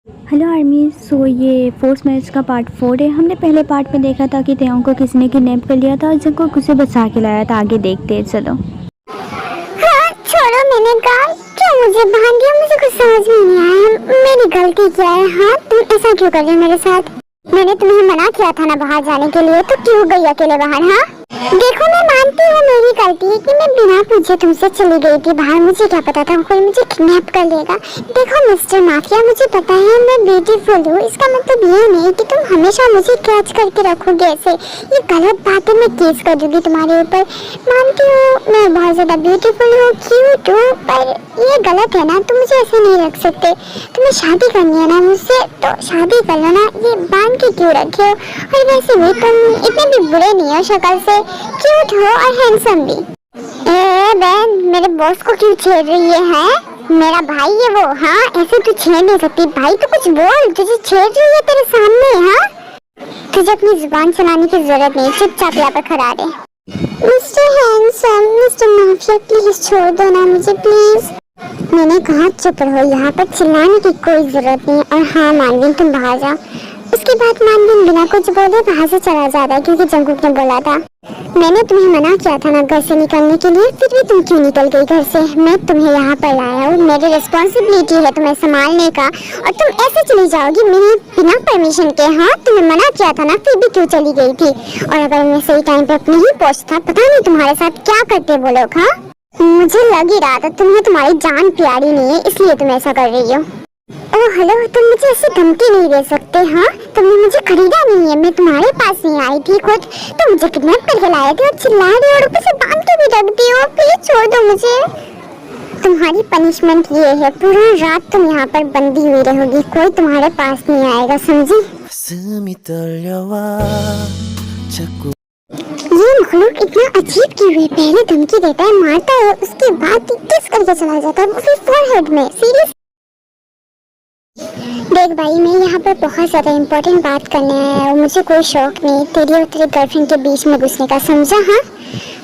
Hello army. सो ये force marriage का part 4 है। हमने पहले पार्ट में देखा था कि तेओं को किसी ने किडनैप कर लिया था और जंगकुक उसे बचा के लाया था। आगे देखते हैं, चलो। हाँ, छोड़ो, मैंने कहा क्यों मुझे बांध दिया, मुझे कुछ समझ में नहीं आया। मेरी गलती क्या है? हाँ, तुम ऐसा क्यों कर रहे हो मेरे साथ? मैंने तुम्हें मना किया था ना बाहर जाने के लिए, तो क्यों गई अकेले बाहर? हाँ देखो, मैं मानती हूँ मेरी गलती है कि मैं बिना पूछे तुमसे चली गई थी बाहर। मुझे क्या पता था कोई मुझे किडनैप कर लेगा। देखो मिस्टर माफिया, मुझे पता है मैं ब्यूटीफुल हूँ, इसका मतलब ये नहीं कि तुम हमेशा मुझे कैच करके रखोगे ऐसे। ये गलत बात है, मैं केस कर दूंगी तुम्हारे ऊपर। मानती हूँ मैं बहुत ज्यादा ब्यूटीफुल हूँ, क्यूट हूँ, पर ये गलत है ना, तुम मुझे ऐसे नहीं रख सकते। तुम्हें शादी करनी है ना मुझसे, तो शादी कर लो ना, ये बांध के क्यों रखे हो? और वैसे भी तुम इतने भी बुरे नहीं हो शक्ल से, क्यूट हो और हैंडसम भी। ए बहन, मेरे बॉस को क्यों छेड़ रही है? मेरा भाई है वो। हाँ, ऐसे तू छेड़ नहीं सकती भाई, तो कुछ बोल, तुझे छेड़ रही है तेरे सामने। हाँ, तुझे अपनी जुबान चलाने की जरूरत नहीं, चुपचाप यहाँ पर खड़ा रहे। Mister handsome, mister mafia, please छोड़ दो ना मुझे, प्लीज। मैंने कहा चुप रहो, यहाँ पर चिल्लाने की कोई जरूरत नहीं। और हाँ मानवीन, तुम बाहर जाओ। उसके बाद मानवीन बिना कुछ बोले बाहर से चला जाता है, क्योंकि जंगकुक ने बोला था। मैंने तुम्हें मना किया था ना घर से निकलने के लिए, फिर भी तुम क्यों निकल गई घर से? मैं तुम्हें यहाँ पर लाया हूँ, मेरी रिस्पॉन्सिबिलिटी है तुम्हें संभालने का, और तुम ऐसे चली जाओगी मेरे बिना परमिशन के? हाँ, तुम्हें मना किया था ना, फिर भी क्यों चली गई थी? और अगर मैं सही टाइम पे नहीं पहुँचता, पता नहीं तुम्हारे साथ क्या करते वो लोग। हाँ, मुझे लग ही रहा था तुम्हें तुम्हारी जान प्यारी नहीं है, इसलिए तुम ऐसा कर रही हो। ओह हेलो, तुम मुझे ऐसे धमकी नहीं दे सकते। हाँ, तुमने मुझे खरीदा नहीं है, मैं तुम्हारे पास नहीं आई थी खुद, तुम मुझे किडनैप करके लाए थे और चिल्ला रहे हो और ऊपर से बांध के भी रखती हो। प्लीज छोड़ दो मुझे। तुम्हारी पनिशमेंट ये है, पूरा रात तुम यहाँ पर बंदी हुई रहोगी, कोई तुम्हारे पास नहीं आएगा, समझी? ये मखलूक इतना अजीब क्यों है? पहले धमकी देता है, मारता है, उसके बाद किस करके चला जाता है, वो भी फोरहेड में। सीरियस? देख भाई, मैं यहाँ पर बहुत ज़्यादा इम्पोर्टेंट बात करने आया हूँ, मुझे कोई शौक नहीं तेरी और तेरे गर्लफ्रेंड के बीच में घुसने का, समझा? हाँ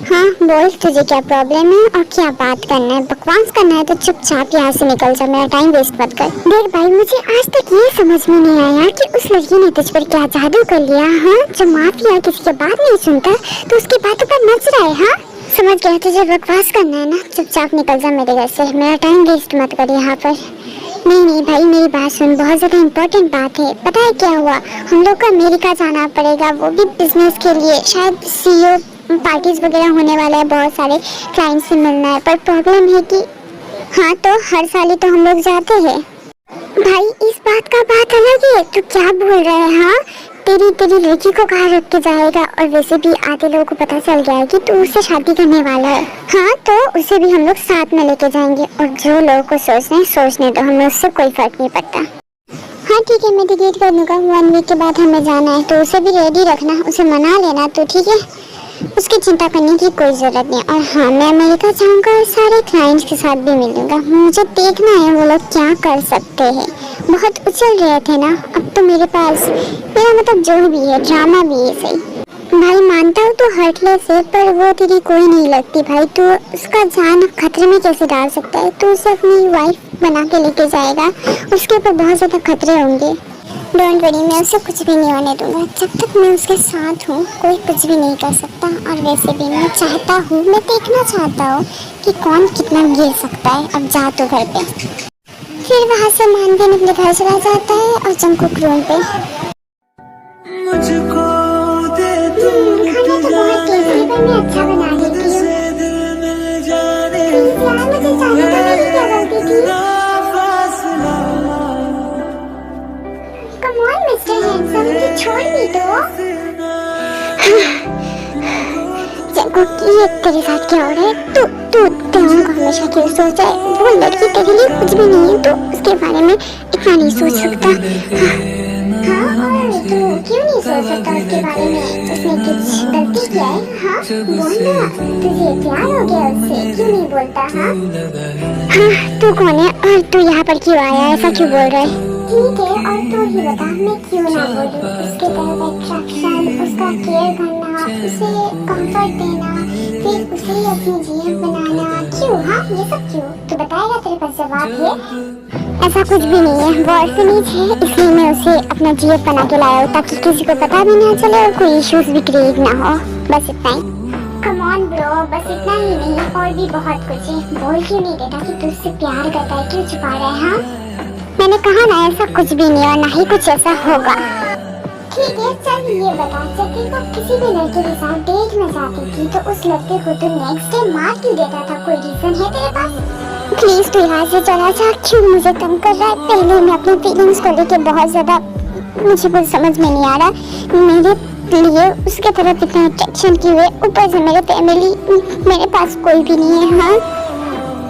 हाँ, बोल तुझे क्या प्रॉब्लम है और क्या बात करना है? बकवास करना है तो चुपचाप यहाँ से निकल जा, मेरा टाइम वेस्ट मत कर। देख भाई, मुझे आज तक ये समझ में नहीं आया कि उस लड़की ने तुझ पर क्या जादू कर लिया। हाँ, जो माफिया किसी की बात नहीं सुनता तो उसकी बातों पर नच रहा है। हाँ समझ गया, तुझे बकवास करना है ना, चुपचाप निकल जा मेरे घर से, मेरा टाइम वेस्ट मत कर यहाँ पर। नहीं भाई, मेरी बात सुन, बहुत ज़्यादा इम्पोर्टेंट बात है। पता है क्या हुआ? हम लोग को अमेरिका जाना पड़ेगा, वो भी बिजनेस के लिए। शायद सीईओ पार्टीज वगैरह होने वाला है, बहुत सारे क्लाइंट से मिलना है। पर प्रॉब्लम है कि हाँ, तो हर साल ही तो हम लोग जाते हैं भाई, इस बात का बात अलग है। तो क्या बोल रहे हैं? हाँ, तेरी लड़की को कहाँ रख के जाएगा? और वैसे भी आधे लोगों को पता चल गया है कि तू उससे शादी करने वाला है। हाँ, तो उसे भी हम लोग साथ में लेके जाएंगे, और जो लोगों को सोचने तो हमें उससे कोई फर्क नहीं पड़ता। हाँ ठीक है, मैं टिकट कर दूंगा, 1 वीक के बाद हमें जाना है, तो उसे भी रेडी रखना, उसे मना लेना तो ठीक है, उसकी चिंता करने की कोई ज़रूरत नहीं। और हाँ, मैं अमेरिका जाऊँगा और सारे क्लाइंट्स के साथ भी मिलूँगा, मुझे देखना है वो लोग क्या कर सकते हैं। बहुत उछल रहे थे ना, अब तो मेरे पास, मेरा मतलब जो भी है, ड्रामा भी है सही। भाई मानता हूँ तो हर्टलेस है, पर वो तेरी कोई नहीं लगती भाई, तो उसका जान खतरे में कैसे डाल सकता है? तो उसे अपनी वाइफ बना के लेके जाएगा, उसके ऊपर बहुत ज़्यादा खतरे होंगे। डोंट वरी, मैं उसे कुछ भी नहीं होने दूंगा, जब तक मैं उसके साथ हूँ कोई कुछ भी नहीं कर सकता। और वैसे भी मैं चाहता हूँ, मैं देखना चाहता हूँ कि कौन कितना गिर सकता है। अब जा तो घर पे। फिर वहाँ से मानवीन अपने घर चला जाता है और जंगकुक रूम पे। मुझको दे खाना तो बहुत टेस्टी, पर मैं अच्छा बना लेती हूँ। प्लीज यार, मुझे जाने दो, मेरी क्या गलती थी? कम ऑन मिस्टर हैंडसम, मुझे छोड़ भी दो। जंगकुक, ये तेरे साथ क्या हो रहा है? तू तेरे को हमेशा क्यों सोचा है? वो लड़की तेरे लिए कुछ भी नहीं है, तो उसके बारे में इतना नहीं सोच सकता। हाँ, और तू क्यों नहीं सोच सकता उसके बारे में? उसने कुछ गलती किया है? हाँ बोलना, तुझे प्यार हो गया उससे, क्यों नहीं बोलता? हाँ, तू कौन है और तू यहाँ पर क्यों आया? ऐसा क्यों बोल रहा है? ठीक है, और तू ही बता मैं क्यों ना बोलूं। उसके तरफ अट्रैक्शन, उसका केयर करना, उसे कंफर्ट देना, फिर उसे ही अपनी जीएफ बनाना, क्यों? हाँ, ये सब क्यों? तू बताएगा, तेरे पास जवाब है? ऐसा कुछ भी नहीं है, वो ऑर्फनेज है, इसलिए मैं उसे अपना जीएफ बना के लाया हूँ ताकि किसी को पता भी ना चले और कोई इश्यूज भी क्रिएट ना हो। बस इतना ही। कम ऑन ब्रो, बस इतना ही नहीं, और भी बहुत कुछ है। बोल क्यों नहीं देता कि तू उससे प्यार करता है? क्यों छुपा रहा है? हाँ, मैंने कहा ना, ऐसा कुछ भी नहीं और ना ही कुछ ऐसा होगा। ठीक है, चल ये बता, जब तू किसी भी लड़के के साथ डेट में जाती थी तो उस लड़के को तू नेक्स्ट डे मार क्यों देता था? कोई रीजन है तेरे पास? प्लीज तू यहाँ से चला जा। क्यों मुझे तंग कर रहा है? पहले मैं अपनी फीलिंग्स को लेके बहुत ज्यादा, मुझे कुछ समझ में नहीं आ रहा। मेरे लिए उसके तरफ इतना अट्रैक्शन क्यों है? ऊपर से मेरे फैमिली, मेरे पास कोई भी नहीं है। हाँ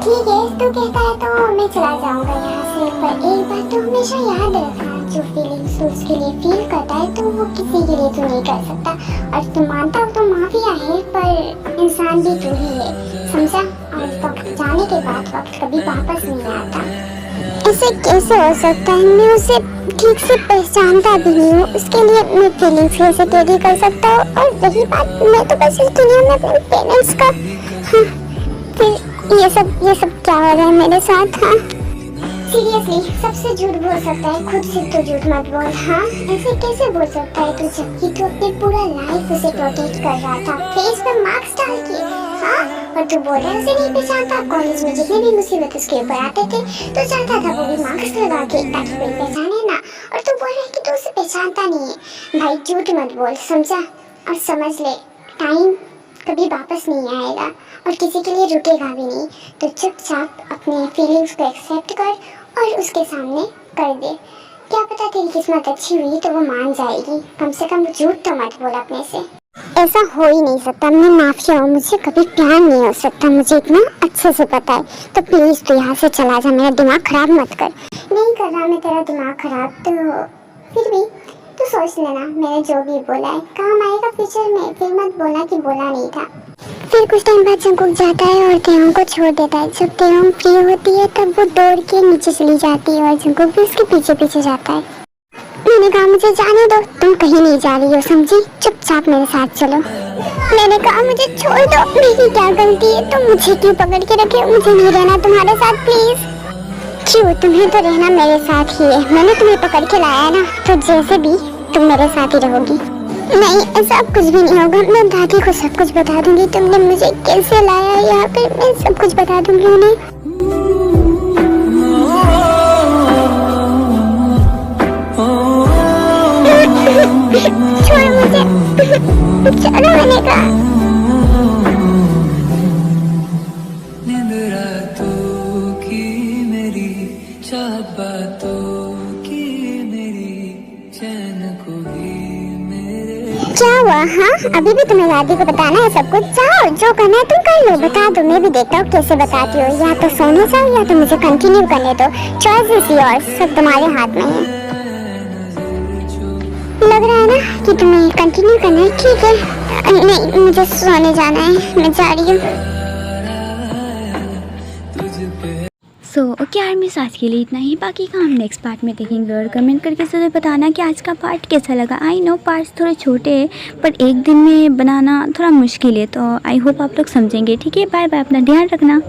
ठीक है, तू कहता है तो मैं चला जाऊंगा यहाँ से, पर एक बात तो हमेशा याद रखना, जो फीलिंग्स तू उसके लिए फील करता है तो वो किसी के लिए तू नहीं कर सकता। और तू मानता हो तो माफिया है, पर इंसान भी तू ही है, समझा? और वक्त जाने के बाद वक्त कभी वापस नहीं आता। ऐसे कैसे हो सकता है? मैं उसे ठीक से पहचानता भी नहीं हूँ, उसके लिए मैं फीलिंग्स कैसे कैरी कर सकता हूँ? और रही बात, मैं तो बस इस दुनिया में अपने पेरेंट्स का, हाँ, फिर ये सब क्या हो रहा है मेरे साथ? हाँ सीरियसली, सबसे झूठ बोल सकता है, खुद से तो झूठ मत बोल। हाँ ऐसे कैसे बोल सकता है तू, जबकि तू अपनी पूरा लाइफ उसे प्रोटेक्ट कर रहा था, फेस पे मार्क्स डाल के। हाँ, और तू बोल रहा है उसे नहीं पहचानता। कॉलेज में जितने भी मुसीबत उसके ऊपर आते थे तो चाहता था वो भी मार्क्स लगा के ताकि कोई पहचाने ना, और तू बोल रहा है कि तू उसे पहचानता नहीं है। भाई झूठ मत बोल, समझा? और समझ ले, टाइम कभी वापस नहीं आएगा और किसी के लिए रुकेगा भी नहीं, तो चुपचाप अपने फीलिंग्स को एक्सेप्ट कर और उसके सामने कर दे। क्या पता तेरी किस्मत अच्छी हुई तो वो मान जाएगी। कम से कम झूठ तो मत बोल अपने से। ऐसा हो ही नहीं सकता, मैं माफिया हूँ, मुझे कभी प्यार नहीं हो सकता, मुझे इतना अच्छे से पता है। तो प्लीज तू यहाँ से चला जा, मेरा दिमाग खराब मत कर। नहीं कर रहा मैं तेरा दिमाग खराब, तो फिर भी तू सोच लेना, मैंने जो भी बोला है काम आएगा फ्यूचर में, फिर मत बोला कि बोला नहीं था। फिर कुछ टाइम बाद जंकुक जाता है और तेयोंग को छोड़ देता है। जब तेयोंग फ्री होती है तब वो दौड़ के नीचे चली जाती है और जंकुक भी उसके पीछे पीछे जाता है। मैंने कहा मुझे जाने दो, तुम कहीं नहीं जा रही हो, समझी? चुपचाप मेरे साथ चलो। मैंने कहा मुझे छोड़ दो, मेरी क्या गलती है? तुम मुझे क्यों पकड़ के रखे हो? मुझे नहीं रहना तुम्हारे साथ, प्लीज। क्यों, तुम्हें तो रहना मेरे साथ ही है, मैंने तुम्हें पकड़ के लाया ना, तो जैसे भी तुम मेरे साथ ही रहोगी। नहीं, ऐसा कुछ भी नहीं होगा, मैं दादी को सब कुछ बता दूंगी, तुमने मुझे कैसे लाया यहाँ पे, मैं सब कुछ बता दूंगी उन्हें। छोड़ मुझे, चलो मैंने कहा। क्या हुआ? हाँ अभी भी तुम्हें दादी को बताना है सब कुछ? जाओ, जो करना है तुम कर लो, बता दो, मैं भी देखता हूँ कैसे बताती हो। या तो सोने जाओ या तो मुझे कंटिन्यू करने दो, चॉइस इज योर्स, सब तुम्हारे हाथ में है। लग रहा है ना कि तुम्हें कंटिन्यू करना है, ठीक है। नहीं, मुझे सोने जाना है, मैं जा रही हूँ। सो ओके आर्मीज, आज के लिए इतना ही, बाकी का हम नेक्स्ट पार्ट में देखेंगे। और कमेंट करके ज़रूर बताना कि आज का पार्ट कैसा लगा। आई नो पार्ट्स थोड़े छोटे हैं पर एक दिन में बनाना थोड़ा मुश्किल है, तो आई होप आप लोग समझेंगे। ठीक है, बाय बाय, अपना ध्यान रखना।